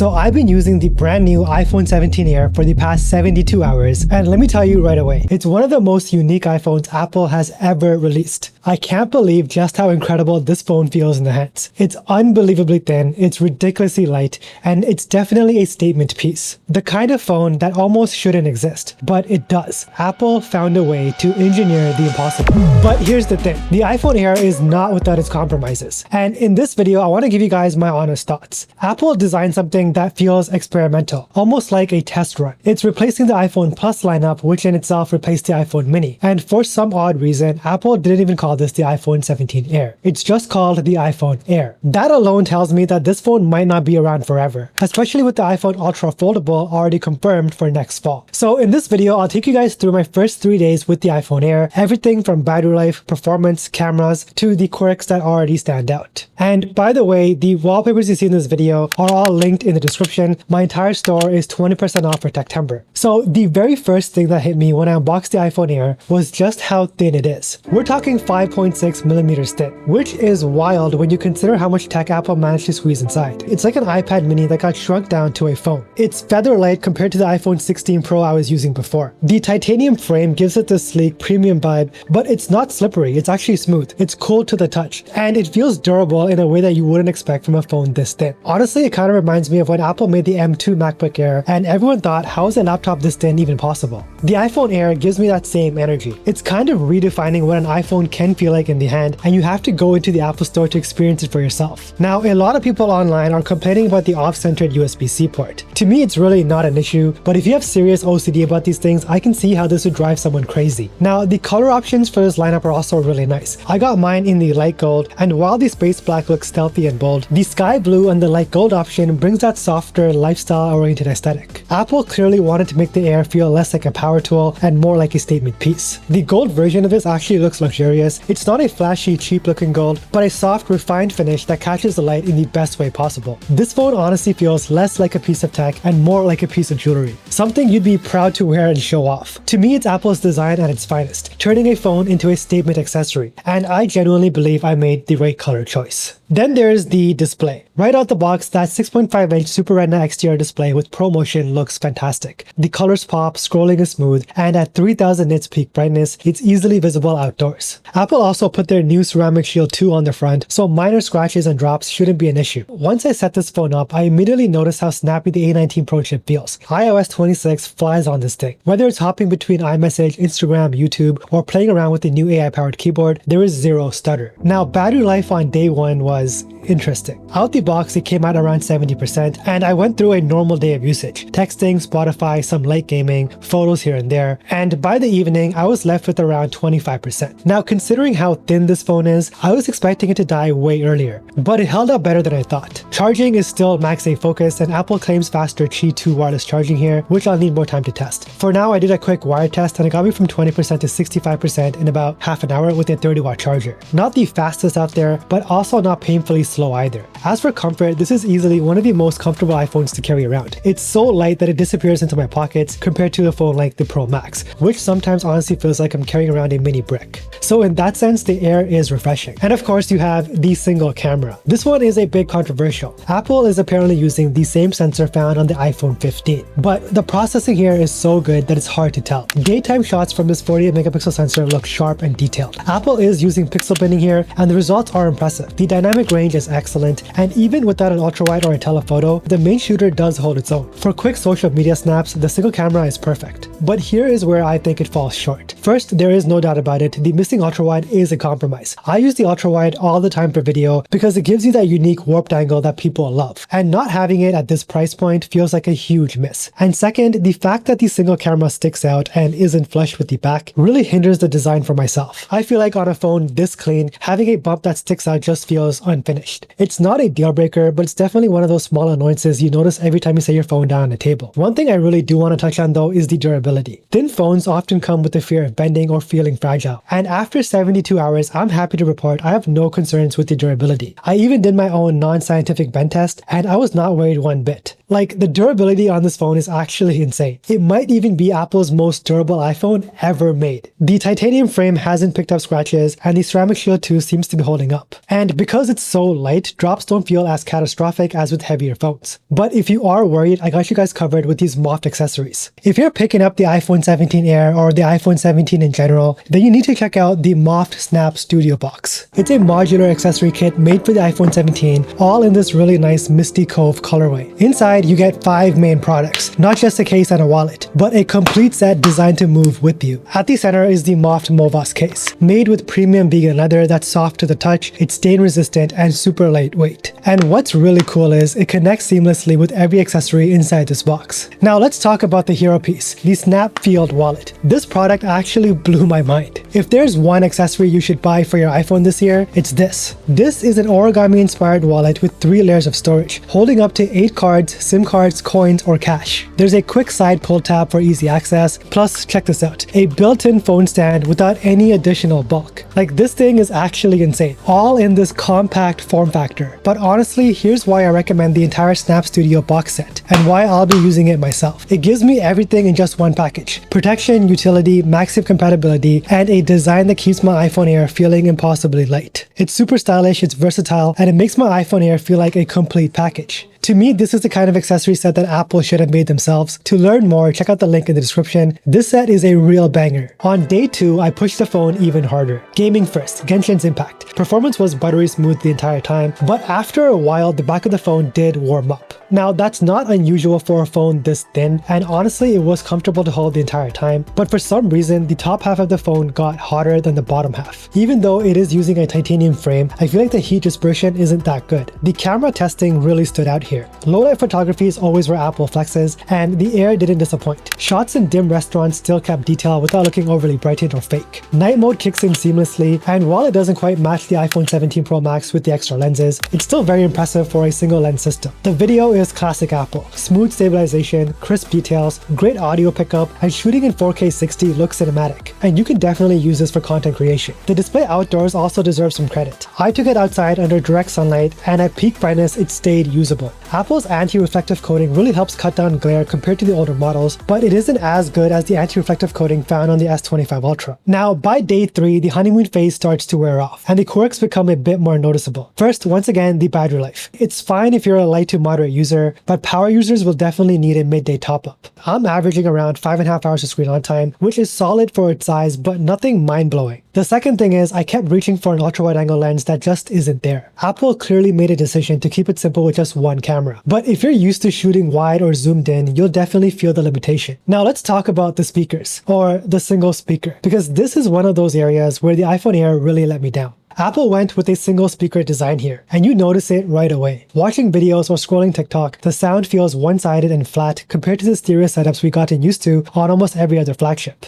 So I've been using the brand new iPhone 17 Air for the past 72 hours, and let me tell you right away, it's one of the most unique iPhones Apple has ever released. I can't believe just how incredible this phone feels in the hands. It's unbelievably thin, it's ridiculously light, and it's definitely a statement piece. The kind of phone that almost shouldn't exist, but it does. Apple found a way to engineer the impossible. But here's the thing, the iPhone Air is not without its compromises. And in this video, I want to give you guys my honest thoughts. Apple designed something that feels experimental, almost like a test run. It's replacing the iPhone Plus lineup, which in itself replaced the iPhone Mini. And for some odd reason, Apple didn't even call this the iPhone 17 Air. It's just called the iPhone Air. That alone tells me that this phone might not be around forever, especially with the iPhone Ultra Foldable already confirmed for next fall. So in this video, I'll take you guys through my first 3 days with the iPhone Air, everything from battery life, performance, cameras, to the quirks that already stand out. And by the way, the wallpapers you see in this video are all linked in the description. My entire store is 20% off for September. So the very first thing that hit me when I unboxed the iPhone Air was just how thin it is. We're talking 5.6 millimeters thin, which is wild when you consider how much tech Apple managed to squeeze inside. It's like an iPad mini that got shrunk down to a phone. It's feather light compared to the iPhone 16 Pro I was using before. The titanium frame gives it this sleek premium vibe, but it's not slippery, it's actually smooth. It's cool to the touch, and it feels durable in a way that you wouldn't expect from a phone this thin. Honestly, it kind of reminds me of when Apple made the M2 MacBook Air, and everyone thought, how is a laptop this thin even possible? The iPhone Air gives me that same energy. It's kind of redefining what an iPhone can feel like in the hand, and you have to go into the Apple Store to experience it for yourself. Now, a lot of people online are complaining about the off-centered USB-C port. To me, it's really not an issue, but if you have serious OCD about these things, I can see how this would drive someone crazy. Now, the color options for this lineup are also really nice. I got mine in the light gold, and while the space black looks stealthy and bold, the sky blue and the light gold option brings that softer, lifestyle-oriented aesthetic. Apple clearly wanted to make the Air feel less like a power tool and more like a statement piece. The gold version of this actually looks luxurious. It's not a flashy, cheap-looking gold, but a soft, refined finish that catches the light in the best way possible. This phone honestly feels less like a piece of tech and more like a piece of jewelry, something you'd be proud to wear and show off. To me, it's Apple's design at its finest, turning a phone into a statement accessory, and I genuinely believe I made the right color choice. Then there's the display. Right out the box, that 6.5-inch Super Retina XDR display with ProMotion looks fantastic. The colors pop, scrolling is smooth, and at 3000 nits peak brightness, it's easily visible outdoors. Apple also put their new Ceramic Shield 2 on the front, so minor scratches and drops shouldn't be an issue. Once I set this phone up, I immediately noticed how snappy the A19 Pro chip feels. iOS 26 flies on this thing. Whether it's hopping between iMessage, Instagram, YouTube, or playing around with the new AI-powered keyboard, there is zero stutter. Now, battery life on day one was interesting. Out the box, it came out around 70%, and I went through a normal day of usage. Texting, Spotify, some light gaming, photos here and there, and by the evening, I was left with around 25%. Now, considering how thin this phone is, I was expecting it to die way earlier, but it held up better than I thought. Charging is still MagSafe focused, and Apple claims faster Qi 2 wireless charging here, which I'll need more time to test. For now, I did a quick wire test, and it got me from 20% to 65% in about half an hour with a 30-watt charger. Not the fastest out there, but also not painfully slow either. As for comfort, this is easily one of the most comfortable iPhones to carry around. It's so light that it disappears into my pockets compared to a phone like the Pro Max, which sometimes honestly feels like I'm carrying around a mini brick. So in that sense, the Air is refreshing. And of course, you have the single camera. This one is a bit controversial. Apple is apparently using the same sensor found on the iPhone 15, but the processing here is so good that it's hard to tell. Daytime shots from this 48 megapixel sensor look sharp and detailed. Apple is using pixel binning here, and the results are impressive. The dynamic range is excellent, and even without an ultra-wide or a telephoto, the main shooter does hold its own. For quick social media snaps, the single camera is perfect. But here is where I think it falls short. First, there is no doubt about it, the missing ultra-wide is a compromise. I use the ultra-wide all the time for video because it gives you that unique warped angle that people love, and not having it at this price point feels like a huge miss. And second, the fact that the single camera sticks out and isn't flush with the back really hinders the design for myself. I feel like on a phone this clean, having a bump that sticks out just feels unfinished. It's not a deal breaker, but it's definitely one of those small annoyances you notice every time you set your phone down on the table. One thing I really do want to touch on though is the durability. Thin phones often come with the fear of bending or feeling fragile, and after 72 hours, I'm happy to report I have no concerns with the durability. I even did my own non-scientific bend test, and I was not worried one bit. Like, the durability on this phone is actually insane. It might even be Apple's most durable iPhone ever made. The titanium frame hasn't picked up scratches, and the Ceramic Shield 2 seems to be holding up. And because it's so light, drops don't feel as catastrophic as with heavier phones. But if you are worried, I got you guys covered with these moft accessories. If you're picking up the iPhone 17 Air or the iPhone 17 in general, then you need to check out the Moft Snap Studio Box. It's a modular accessory kit made for the iPhone 17, all in this really nice Misty Cove colorway. Inside, you get 5 main products, not just a case and a wallet, but a complete set designed to move with you. At the center is the Moft Movas case, made with premium vegan leather that's soft to the touch, it's stain resistant and super lightweight. And what's really cool is it connects seamlessly with every accessory inside this box. Now let's talk about the hero piece, the Snap Field Wallet. This product actually blew my mind. If there's one accessory you should buy for your iPhone this year, it's this. This is an origami inspired wallet with 3 layers of storage, holding up to 8 cards, SIM cards, coins, or cash. There's a quick side pull tab for easy access, plus check this out, a built-in phone stand without any additional bulk. Like, this thing is actually insane, all in this compact form factor. But honestly, here's why I recommend the entire Snap Studio box set, and why I'll be using it myself. It gives me everything in just one package: protection, utility, MagSafe compatibility, and a design that keeps my iPhone Air feeling impossibly light. It's super stylish, it's versatile, and it makes my iPhone Air feel like a complete package. To me, this is the kind of accessory set that Apple should have made themselves. To learn more, check out the link in the description. This set is a real banger. On day 2, I pushed the phone even harder. Gaming first, Genshin's Impact. Performance was buttery smooth the entire time, but after a while, the back of the phone did warm up. Now, that's not unusual for a phone this thin, and honestly, it was comfortable to hold the entire time, but for some reason, the top half of the phone got hotter than the bottom half. Even though it is using a titanium frame, I feel like the heat dispersion isn't that good. The camera testing really stood out here. Low-light photography is always where Apple flexes, and the Air didn't disappoint. Shots in dim restaurants still kept detail without looking overly brightened or fake. Night mode kicks in seamlessly, and while it doesn't quite match the iPhone 17 Pro Max with the extra lenses, it's still very impressive for a single lens system. The video is classic Apple. Smooth stabilization, crisp details, great audio pickup, and shooting in 4K 60 looks cinematic. And you can definitely use this for content creation. The display outdoors also deserves some credit. I took it outside under direct sunlight, and at peak brightness it stayed usable. Apple's anti-reflective coating really helps cut down glare compared to the older models, but it isn't as good as the anti-reflective coating found on the S25 Ultra. Now, by day 3, the honeymoon phase starts to wear off, and the quirks become a bit more noticeable. First, once again, the battery life. It's fine if you're a light to moderate user, but power users will definitely need a midday top-up. I'm averaging around 5.5 hours of screen on time, which is solid for its size, but nothing mind-blowing. The second thing is, I kept reaching for an ultra-wide-angle lens that just isn't there. Apple clearly made a decision to keep it simple with just one camera. But if you're used to shooting wide or zoomed in, you'll definitely feel the limitation. Now let's talk about the speakers, or the single speaker, because this is one of those areas where the iPhone Air really let me down. Apple went with a single speaker design here, and you notice it right away. Watching videos or scrolling TikTok, the sound feels one-sided and flat compared to the stereo setups we gotten used to on almost every other flagship.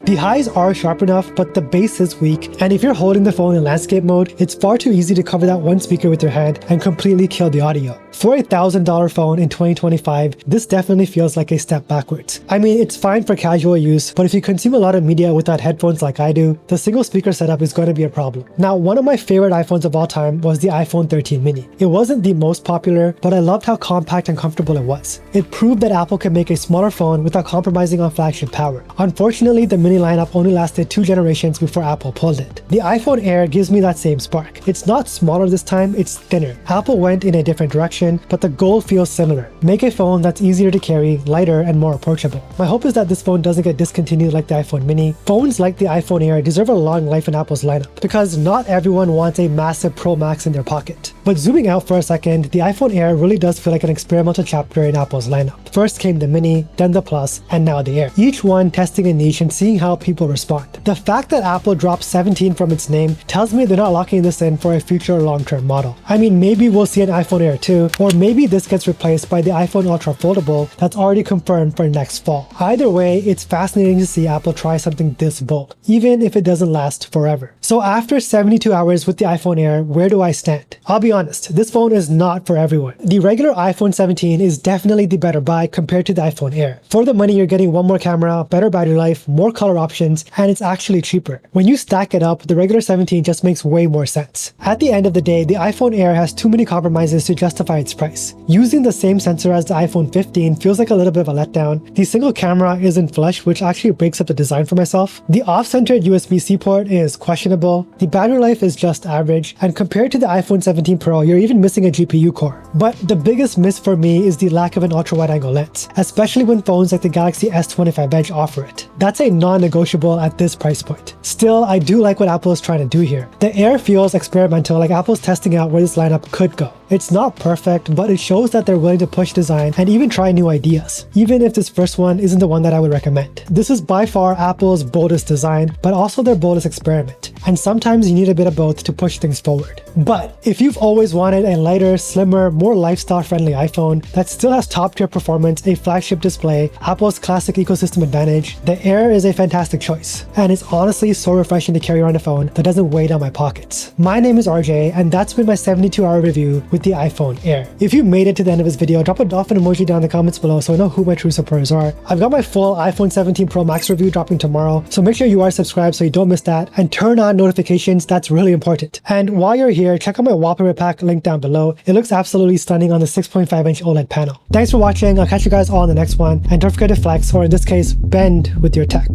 The highs are sharp enough, but the bass is weak, and if you're holding the phone in landscape mode, it's far too easy to cover that one speaker with your hand and completely kill the audio. For a $1,000 phone in 2025, this definitely feels like a step backwards. I mean, it's fine for casual use, but if you consume a lot of media without headphones like I do, the single speaker setup is going to be a problem. Now, one of my favorite iPhones of all time was the iPhone 13 mini. It wasn't the most popular, but I loved how compact and comfortable it was. It proved that Apple can make a smaller phone without compromising on flagship power. Unfortunately, the mini lineup only lasted 2 generations before Apple pulled it. The iPhone Air gives me that same spark. It's not smaller this time, it's thinner. Apple went in a different direction, but the goal feels similar. Make a phone that's easier to carry, lighter, and more approachable. My hope is that this phone doesn't get discontinued like the iPhone mini. Phones like the iPhone Air deserve a long life in Apple's lineup, because not everyone wants a massive Pro Max in their pocket. But zooming out for a second, the iPhone Air really does feel like an experimental chapter in Apple's lineup. First came the Mini, then the Plus, and now the Air. Each one testing a niche and seeing how people respond. The fact that Apple dropped 17 from its name tells me they're not locking this in for a future long-term model. I mean, maybe we'll see an iPhone Air 2, out, or maybe this gets replaced by the iPhone Ultra Foldable that's already confirmed for next fall. Either way, it's fascinating to see Apple try something this bold, even if it doesn't last forever. So after 72 hours with the iPhone Air, where do I stand? I'll be honest, this phone is not for everyone. The regular iPhone 17 is definitely the better buy compared to the iPhone Air. For the money, you're getting one more camera, better battery life, more color options, and it's actually cheaper. When you stack it up, the regular 17 just makes way more sense. At the end of the day, the iPhone Air has too many compromises to justify its price. Using the same sensor as the iPhone 15 feels like a little bit of a letdown. The single camera isn't flush, which actually breaks up the design for myself. The off-centered USB-C port is questionable. The battery life is just average, and compared to the iPhone 17 Pro, you're even missing a GPU core. But the biggest miss for me is the lack of an ultra-wide-angle lens, especially when phones like the Galaxy S25 Edge offer it. That's a non-negotiable at this price point. Still, I do like what Apple is trying to do here. The Air feels experimental, like Apple's testing out where this lineup could go. It's not perfect, but it shows that they're willing to push design and even try new ideas, even if this first one isn't the one that I would recommend. This is by far Apple's boldest design, but also their boldest experiment, and sometimes you need a bit of both to push things forward. But if you've always wanted a lighter, slimmer, more lifestyle-friendly iPhone that still has top-tier performance, a flagship display, Apple's classic ecosystem advantage, the Air is a fantastic choice, and it's honestly so refreshing to carry around a phone that doesn't weigh down my pockets. My name is RJ, and that's been my 72-hour review with the iPhone Air. If you made it to the end of this video, drop a dolphin emoji down in the comments below so I know who my true supporters are. I've got my full iPhone 17 Pro Max review dropping tomorrow, so make sure you are subscribed so you don't miss that, and turn on notifications, that's really important. And while you're here, check out my wallpaper pack link down below. It looks absolutely stunning on the 6.5-inch OLED panel. Thanks for watching, I'll catch you guys all in the next one, and don't forget to flex, or in this case, bend with your tech.